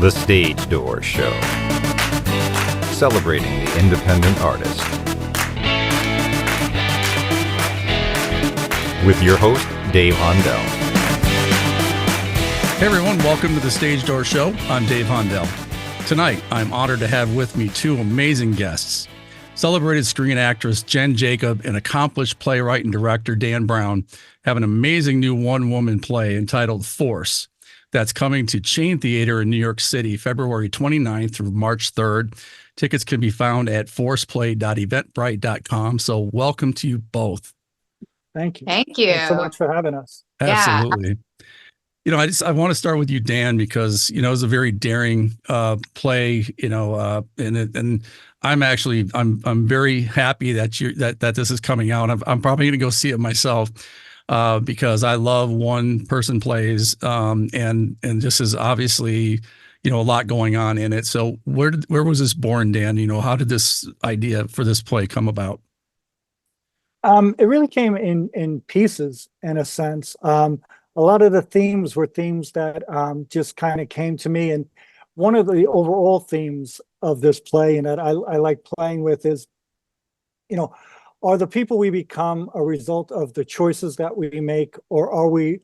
The Stage Door Show, celebrating the independent artist. With your host, Dave Hondell. Hey everyone, welcome to The Stage Door Show. I'm Dave Hondell. Tonight, I'm honored to have with me two amazing guests. Celebrated screen actress Jen Jacob and accomplished playwright and director Dan Brown have an amazing new one-woman play entitled Force that's coming to Chain Theater in New York City, February 29th through March 3rd. Tickets can be found at forceplay.eventbrite.com. So welcome to you both. Thank you. Thank you. Thanks so much for having us. Absolutely. You know, I want to start with you, Dan, because, you know, it was a very daring play, you know, and I'm very happy that that this is coming out. I'm probably going to go see it myself because I love one person plays and this is obviously, you know, a lot going on in it. So where was this born, Dan? You know, how did this idea for this play come about? It really came in pieces, in a sense. A lot of the themes were themes that just kind of came to me. And one of the overall themes of this play, and that I like playing with, is, you know, are the people we become a result of the choices that we make, or are we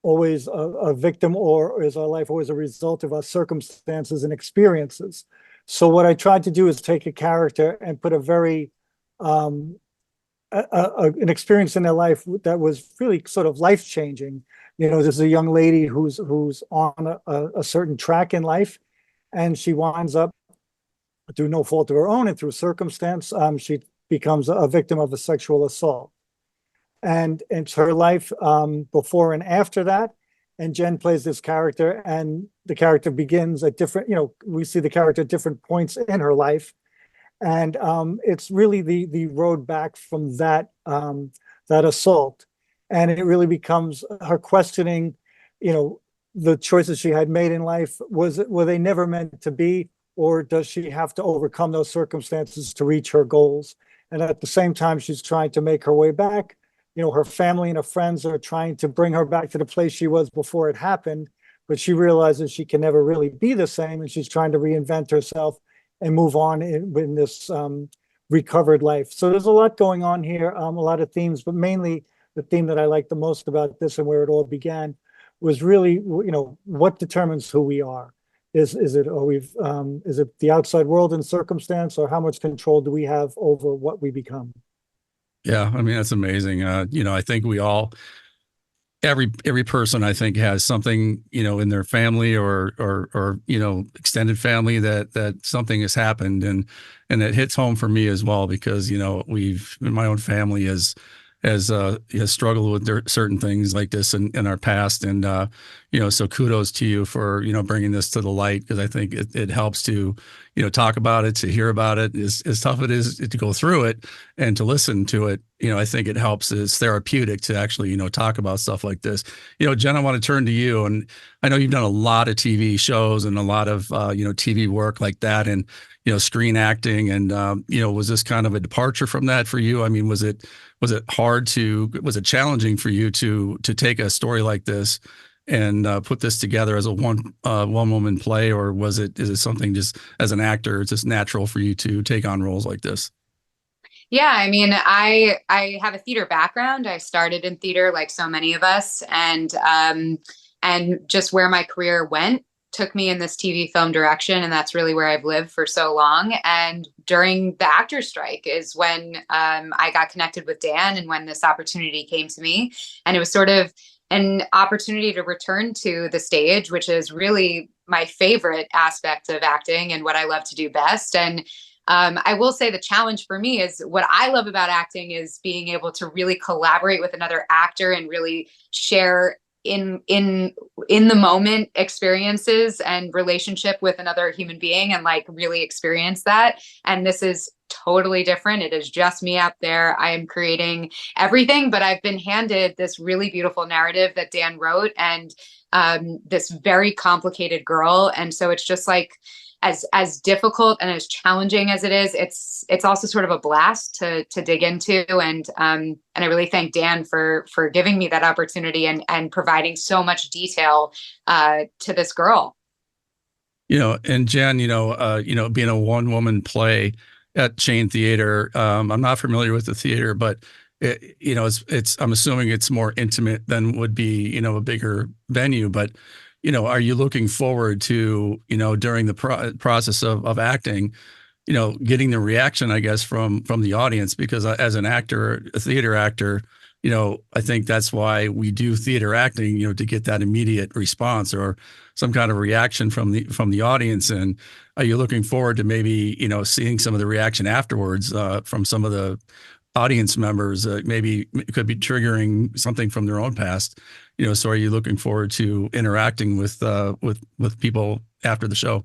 always a victim, or is our life always a result of our circumstances and experiences? So what I tried to do is take a character and put a very an experience in their life that was really sort of life-changing. You know, there's a young lady who's on a certain track in life, and she winds up, through no fault of her own and through circumstance, she becomes a victim of a sexual assault. And it's her life before and after that. And Jen plays this character, and the character begins at different, you know, we see the character at different points in her life. And it's really the road back from that assault. And it really becomes her questioning, you know, the choices she had made in life. Were they never meant to be, or does she have to overcome those circumstances to reach her goals? And at the same time, she's trying to make her way back. You know, her family and her friends are trying to bring her back to the place she was before it happened, but she realizes she can never really be the same, and she's trying to reinvent herself and move on in this recovered life. So there's a lot going on here, a lot of themes, but mainly the theme that I like the most about this and where it all began was really, you know, what determines who we are? Is it the outside world and circumstance, or how much control do we have over what we become? Yeah, I mean, that's amazing. You know, I think we all, every person, I think, has something, you know, in their family or you know, extended family that something has happened, and it hits home for me as well, because, you know, my own family has struggled with certain things like this in our past. And, you know, so kudos to you for, you know, bringing this to the light, because I think it helps to, you know, talk about it, to hear about it. As tough it is to go through it and to listen to it, you know, I think it helps. It's therapeutic to actually, you know, talk about stuff like this. You know, Jen, I want to turn to you. And I know you've done a lot of TV shows and a lot of, you know, TV work like that, and, you know, screen acting. And, you know, was this kind of a departure from that for you? I mean, was it challenging for you to take a story like this and put this together as a one woman play, or is it something just as an actor, it's just natural for you to take on roles like this? Yeah, I mean, I have a theater background. I started in theater like so many of us, and just where my career went took me in this TV film direction, and that's really where I've lived for so long. And during the actor strike is when I got connected with Dan, and when this opportunity came to me, and it was sort of an opportunity to return to the stage, which is really my favorite aspect of acting and what I love to do best. And I will say the challenge for me is, what I love about acting is being able to really collaborate with another actor and really share in the moment experiences and relationship with another human being, and like really experience that. And this is totally different. It is just me up there. I am creating everything, but I've been handed this really beautiful narrative that Dan wrote, and this very complicated girl. And so it's just like, as difficult and as challenging as it is, it's also sort of a blast to dig into. And I really thank Dan for giving me that opportunity and providing so much detail to this girl. And Jen, being a one woman play at chain theater, I'm not familiar with the theater, but I'm assuming it's more intimate than would be, a bigger venue. But, are you looking forward to, during the process of acting, getting the reaction, I guess, from the audience? Because as an actor, a theater actor, I think that's why we do theater acting, to get that immediate response or some kind of reaction from the audience. And are you looking forward to maybe, seeing some of the reaction afterwards from some of the audience members? Maybe it could be triggering something from their own past. So are you looking forward to interacting with people after the show?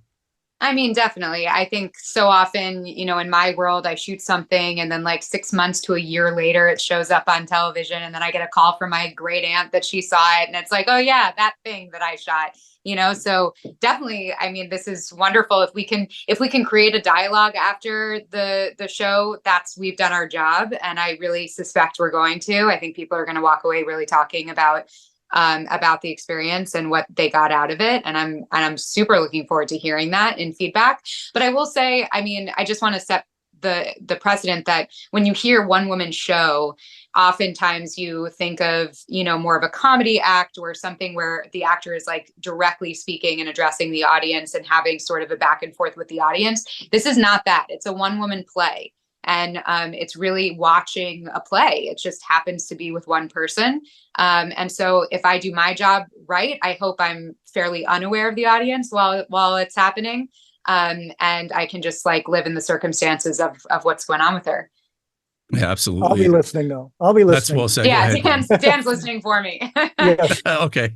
I mean, definitely. I think so often, in my world, I shoot something and then like 6 months to a year later, it shows up on television. And then I get a call from my great aunt that she saw it. And it's like, oh yeah, that thing that I shot, so definitely, I mean, this is wonderful. If we can create a dialogue after the show, we've done our job. And I really suspect we're going to. I think people are going to walk away really talking about the experience and what they got out of it. And I'm super looking forward to hearing that in feedback. But I will say, I mean, I just want to set the precedent that when you hear one woman show, oftentimes you think of, more of a comedy act or something where the actor is like directly speaking and addressing the audience and having sort of a back and forth with the audience. This is not that. It's a one woman play. And it's really watching a play. It just happens to be with one person. And so if I do my job right, I hope I'm fairly unaware of the audience while it's happening. And I can just like live in the circumstances of what's going on with her. Yeah, absolutely. I'll be listening though. I'll be listening. That's well said. Yeah, Dan's listening for me. Yes. Okay.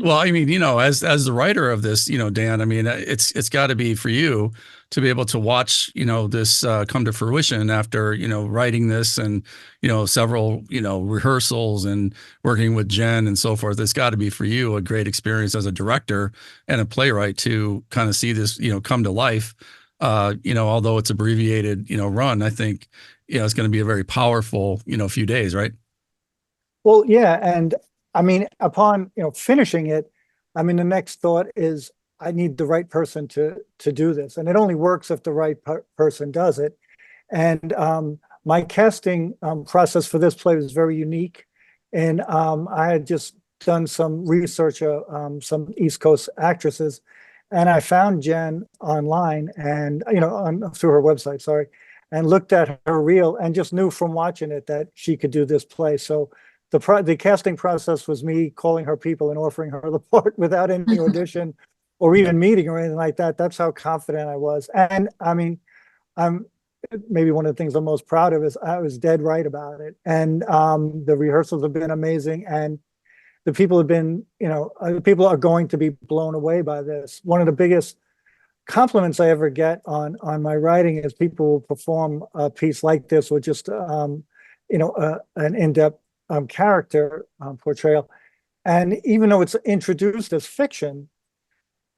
Well, I mean, as the writer of this, Dan, I mean, it's got to be for you to be able to watch, this come to fruition after, writing this and, several, rehearsals and working with Jen and so forth. It's got to be for you a great experience as a director and a playwright to kind of see this, come to life. Although it's abbreviated, run, I think, it's going to be a very powerful, few days, right? Well, yeah. And I mean, upon, finishing it, I mean, the next thought is I need the right person to do this. And it only works if the right person does it. And my casting process for this play was very unique. And I had just done some research of some East Coast actresses. And I found Jen online and, through her website, sorry, and looked at her reel and just knew from watching it that she could do this play. So the casting process was me calling her people and offering her the part without any audition or even meeting or anything like that. That's how confident I was. And I mean, maybe one of the things I'm most proud of is I was dead right about it. And the rehearsals have been amazing. And the people have been, people are going to be blown away by this. One of the biggest compliments I ever get on my writing is people will perform a piece like this or just, an in-depth character portrayal. And even though it's introduced as fiction,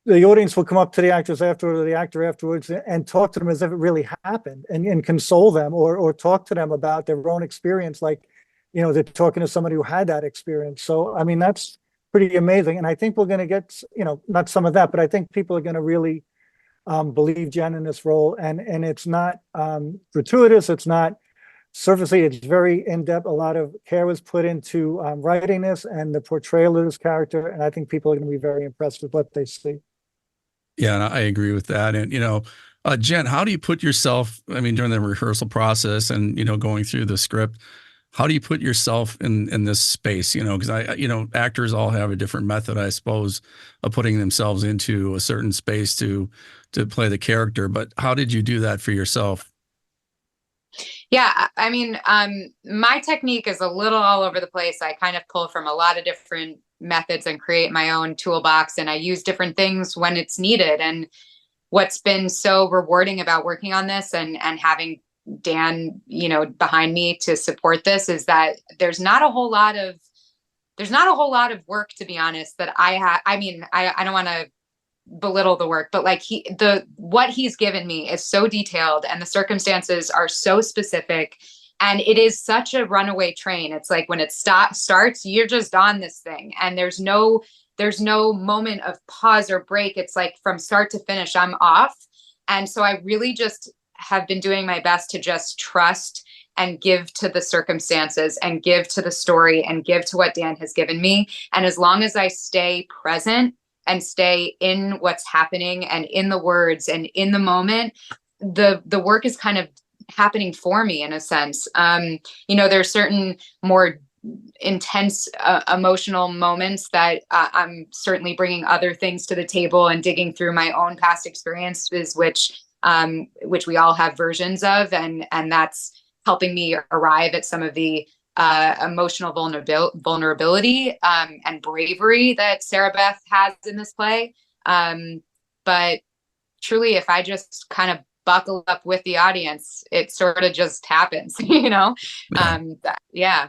the audience will come up to the actors afterwards or the actor afterwards and talk to them as if it really happened and console them or talk to them about their own experience. Like, they're talking to somebody who had that experience. So, I mean, that's pretty amazing. And I think we're going to get, not some of that, but I think people are going to really believe Jen in this role. And it's not gratuitous. It's not surfacey. It's very in-depth. A lot of care was put into writing this and the portrayal of this character. And I think people are going to be very impressed with what they see. Yeah, and I agree with that. And, Jen, how do you put yourself, I mean, during the rehearsal process and, going through the script, how do you put yourself in this space? Because actors all have a different method, I suppose, of putting themselves into a certain space to play the character. But how did you do that for yourself? Yeah, I mean, my technique is a little all over the place. I kind of pull from a lot of different methods and create my own toolbox, and I use different things when it's needed. And what's been so rewarding about working on this and having Dan, behind me to support this is that there's not a whole lot of work, to be honest, that I have. I mean, I don't want to belittle the work, but like what he's given me is so detailed and the circumstances are so specific And it is such a runaway train. It's like when it starts, you're just on this thing, and there's no moment of pause or break. It's like from start to finish, I'm off. And so I really just have been doing my best to just trust and give to the circumstances and give to the story and give to what Dan has given me. And as long as I stay present and stay in what's happening and in the words and in the moment, the work is kind of happening for me in a sense. There's certain more intense emotional moments that I'm certainly bringing other things to the table and digging through my own past experiences, which we all have versions of, and that's helping me arrive at some of the emotional vulnerability and bravery that Sarah Beth has in this play. But truly, if I just kind of buckle up with the audience, it sort of just happens, yeah.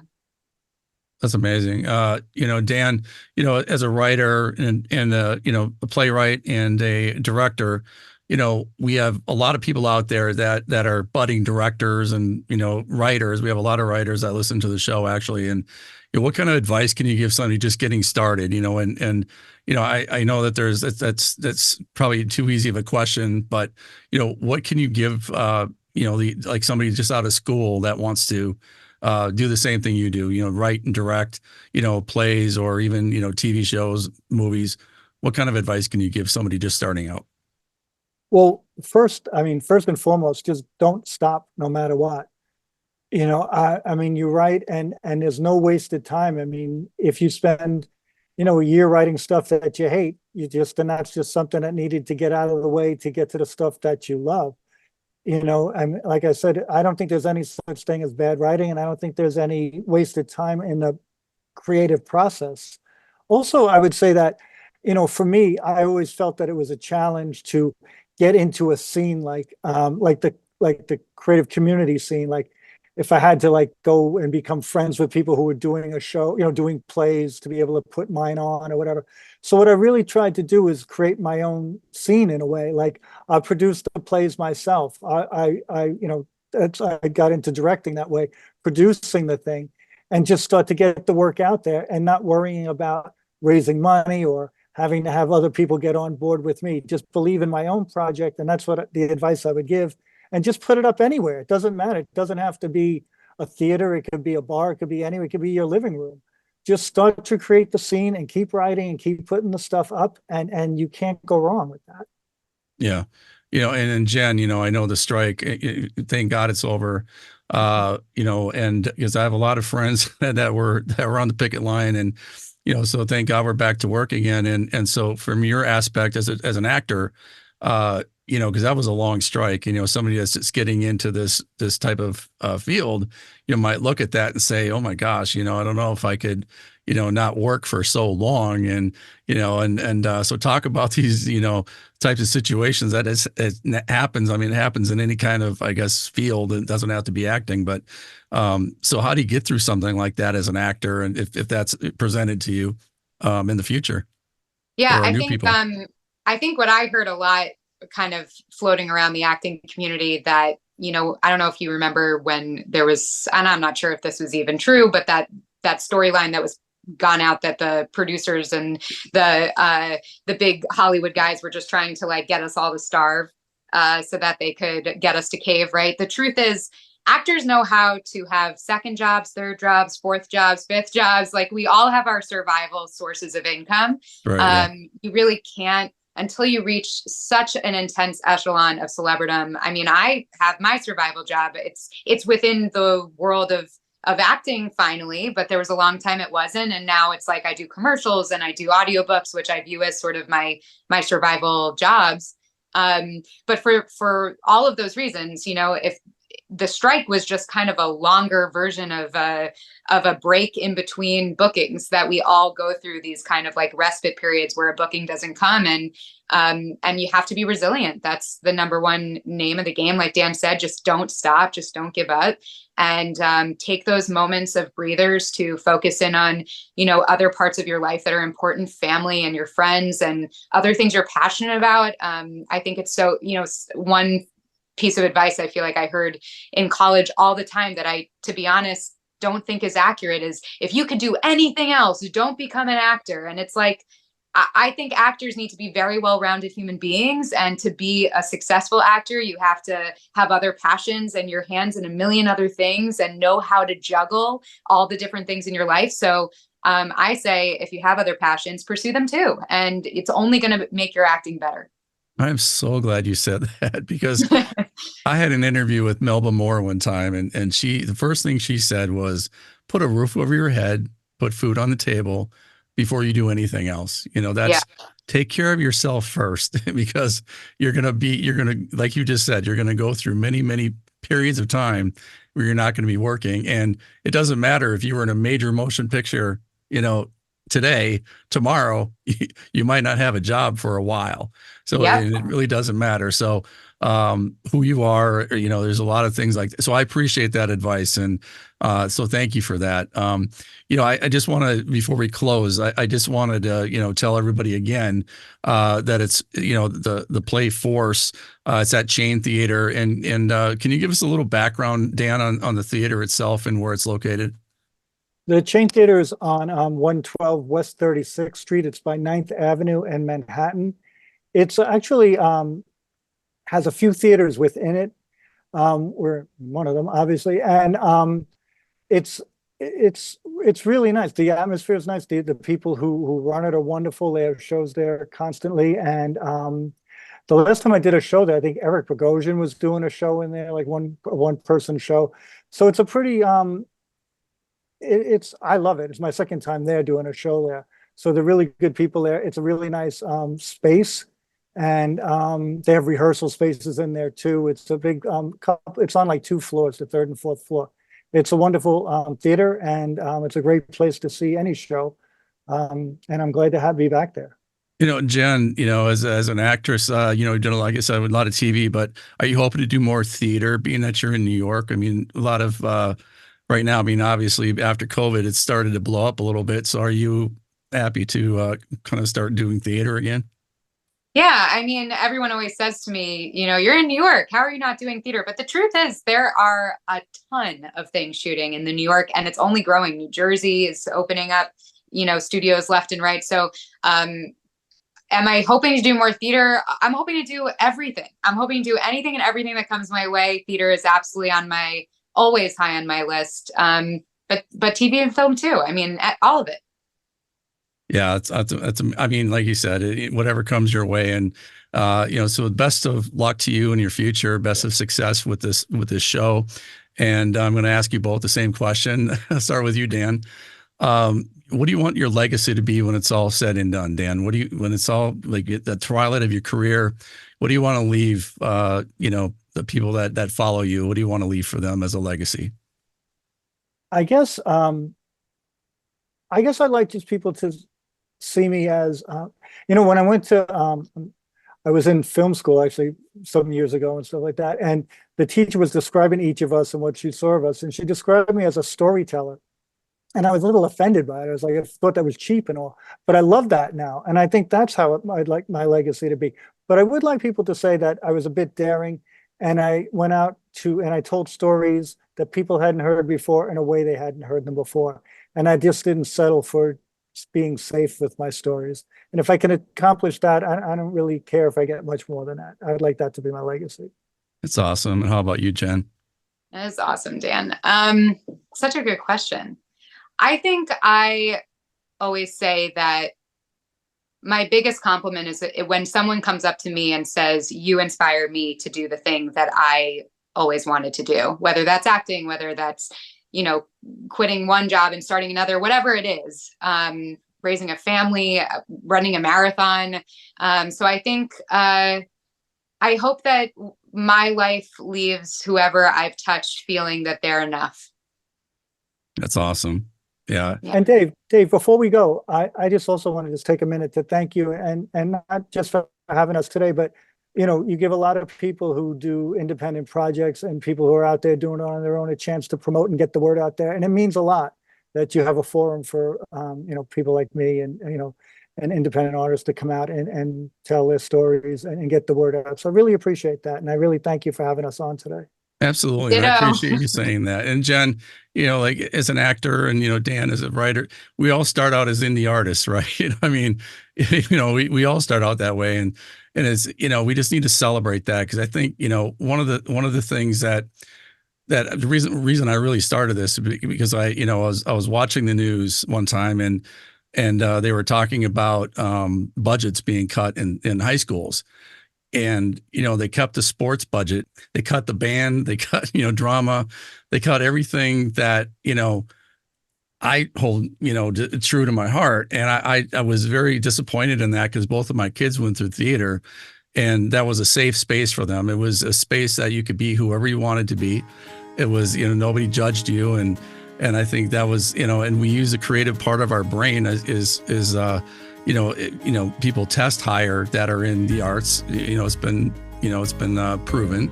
That's amazing. Dan, as a writer and a playwright and a director, we have a lot of people out there that are budding directors and, writers. We have a lot of writers that listen to the show actually. And what kind of advice can you give somebody just getting started, I know that that's probably too easy of a question, but, what can you give, like somebody just out of school that wants to do the same thing you do, write and direct, plays or even, TV shows, movies. What kind of advice can you give somebody just starting out? Well, first and foremost, just don't stop no matter what. You write and there's no wasted time. If you spend, a year writing stuff that you hate, and that's just something that needed to get out of the way to get to the stuff that you love. And like I said, I don't think there's any such thing as bad writing, and I don't think there's any wasted time in the creative process. Also, I would say that, for me, I always felt that it was a challenge to get into a scene like the creative community scene. Like if I had to go and become friends with people who were doing a show, doing plays, to be able to put mine on or whatever. So what I really tried to do is create my own scene in a way. Like I produced the plays myself. I got into directing that way, producing the thing, and just start to get the work out there and not worrying about raising money or having to have other people get on board with me. Just believe in my own project. And that's what the advice I would give. And just put it up anywhere. It doesn't matter. It doesn't have to be a theater. It could be a bar. It could be anywhere. It could be your living room. Just start to create the scene and keep writing and keep putting the stuff up. And you can't go wrong with that. Yeah. And then Jen, I know the strike, thank God it's over. And because I have a lot of friends that were on the picket line, and, so thank God we're back to work again. And so from your aspect as an actor, because that was a long strike, somebody that's just getting into this type of field, might look at that and say, oh my gosh, I don't know if I could, not work for so long. And, so talk about these, types of situations that it happens. It happens in any kind of, I guess, field. It doesn't have to be acting, but so how do you get through something like that as an actor? And if that's presented to you in the future? Yeah, I think what I heard a lot kind of floating around the acting community that, I don't know if you remember when there was, and I'm not sure if this was even true, but that storyline that was gone out that the producers and the big Hollywood guys were just trying to get us all to starve so that they could get us to cave, right? The truth is, actors know how to have second jobs, third jobs, fourth jobs, fifth jobs. We all have our survival sources of income. Right, yeah. You really can't, until you reach such an intense echelon of celebridom. I have my survival job. It's within the world of acting finally, but there was a long time it wasn't. And now it's I do commercials and I do audiobooks, which I view as sort of my survival jobs. But for all of those reasons, if the strike was just kind of a longer version of a break in between bookings, that we all go through these kind of respite periods where a booking doesn't come, and you have to be resilient. That's the number one name of the game. Like Dan said, just don't stop, just don't give up, and take those moments of breathers to focus in on, other parts of your life that are important, family and your friends and other things you're passionate about. I think it's so, one piece of advice I feel like I heard in college all the time that I, to be honest, don't think is accurate is if you could do anything else, don't become an actor. And it's like, I think actors need to be very well-rounded human beings. And to be a successful actor, you have to have other passions and your hands in a million other things and know how to juggle all the different things in your life. So I say, if you have other passions, pursue them too. And it's only going to make your acting better. I'm so glad you said that, because I had an interview with Melba Moore one time, and the first thing she said was, put a roof over your head, put food on the table before you do anything else. Take care of yourself first, because you're going to, like you just said, you're going to go through many, many periods of time where you're not going to be working. And it doesn't matter if you were in a major motion picture, today, tomorrow, you might not have a job for a while. So it really doesn't matter. So who you are, there's a lot of things like that. So I appreciate that advice. And so thank you for that. I just want to, before we close, I just wanted to, tell everybody again that it's, the Play Force, it's at Chain Theater. And can you give us a little background, Dan, on the theater itself and where it's located? The Chain Theater is on 112 West 36th Street. It's by 9th Avenue and Manhattan. It's actually has a few theaters within it. We're one of them, obviously, and it's really nice. The atmosphere is nice. The people who run it are wonderful. They have shows there constantly, and the last time I did a show there, I think Eric Bogosian was doing a show in there, like one person show. So it's a pretty I love it. It's my second time there doing a show there. So they're really good people there. It's a really nice space, and they have rehearsal spaces in there too. It's a big it's on like 2 floors, the 3rd and 4th floor. It's a wonderful theater, and it's a great place to see any show. And I'm glad to be back there. Jen, as an actress, you did, like I said, a lot of TV, but are you hoping to do more theater, being that you're in New York? I mean, a lot of right now, I mean, obviously after COVID, it started to blow up a little bit. So are you happy to kind of start doing theater again? Yeah. I mean, everyone always says to me, you're in New York, how are you not doing theater? But the truth is there are a ton of things shooting in the New York, and it's only growing. New Jersey is opening up, studios left and right. So, am I hoping to do more theater? I'm hoping to do everything. I'm hoping to do anything and everything that comes my way. Theater is absolutely always high on my list. But TV and film too. I mean, all of it. Yeah, that's I mean, like you said, whatever comes your way. And, so best of luck to you in your future, best of success with this show. And I'm going to ask you both the same question. I'll start with you, Dan. What do you want your legacy to be when it's all said and done, Dan? When it's all like the twilight of your career, what do you want to leave, the people that follow you? What do you want to leave for them as a legacy? I guess I'd like just people to see me as, when I went to, I was in film school actually some years ago and stuff like that. And the teacher was describing each of us and what she saw of us. And she described me as a storyteller. And I was a little offended by it. I was like, I thought that was cheap and all, but I love that now. And I think that's how I'd like my legacy to be. But I would like people to say that I was a bit daring, and I went out and I told stories that people hadn't heard before in a way they hadn't heard them before. And I just didn't settle for being safe with my stories. And if I can accomplish that, I don't really care if I get much more than that. I would like that to be my legacy. It's awesome. And how about you, Jen? That is awesome, Dan. Such a good question. I think I always say that my biggest compliment is when someone comes up to me and says, you inspire me to do the thing that I always wanted to do, whether that's acting, whether that's, quitting one job and starting another, whatever it is, raising a family, running a marathon. So I think I hope that my life leaves whoever I've touched feeling that they're enough. That's awesome. Yeah. And Dave, before we go, I just also want to just take a minute to thank you, and not just for having us today, but you give a lot of people who do independent projects and people who are out there doing it on their own a chance to promote and get the word out there. And it means a lot that you have a forum for people like me, and and independent artists to come out and tell their stories and get the word out. So I really appreciate that. And I really thank you for having us on today. Absolutely. And I Ditto. appreciate you saying that. And Jen, like as an actor and, Dan as a writer, we all start out as indie artists, right? I mean, we all start out that way. And it's, we just need to celebrate that. Cause I think, one of the things that the reason I really started this, because I was watching the news one time and they were talking about budgets being cut in high schools. And, they kept the sports budget, they cut the band, they cut, drama, they cut everything that, I hold, true to my heart. And I was very disappointed in that because both of my kids went through theater and that was a safe space for them. It was a space that you could be whoever you wanted to be. It was, nobody judged you. And I think that was, and we use the creative part of our brain is people test higher that are in the arts. It's been proven.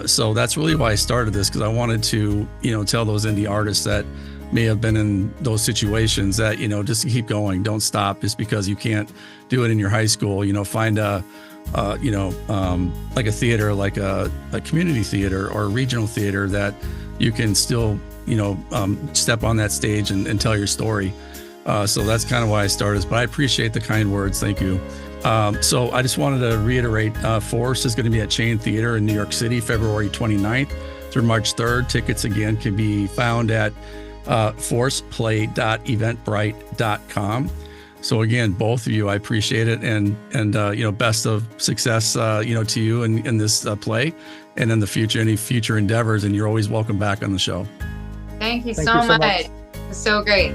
So that's really why I started this, because I wanted to, tell those indie artists that may have been in those situations that, just keep going, don't stop just because you can't do it in your high school. Find a, like a theater, like a community theater or a regional theater that you can still, step on that stage and tell your story. So that's kind of why I started, but I appreciate the kind words. Thank you. So I just wanted to reiterate, Force is going to be at Chain Theater in New York City, February 29th through March 3rd. Tickets again can be found at forceplay.eventbrite.com. So again, both of you, I appreciate it. And best of success, to you in this play and in the future, any future endeavors. And you're always welcome back on the show. Thank you so much. It was so great.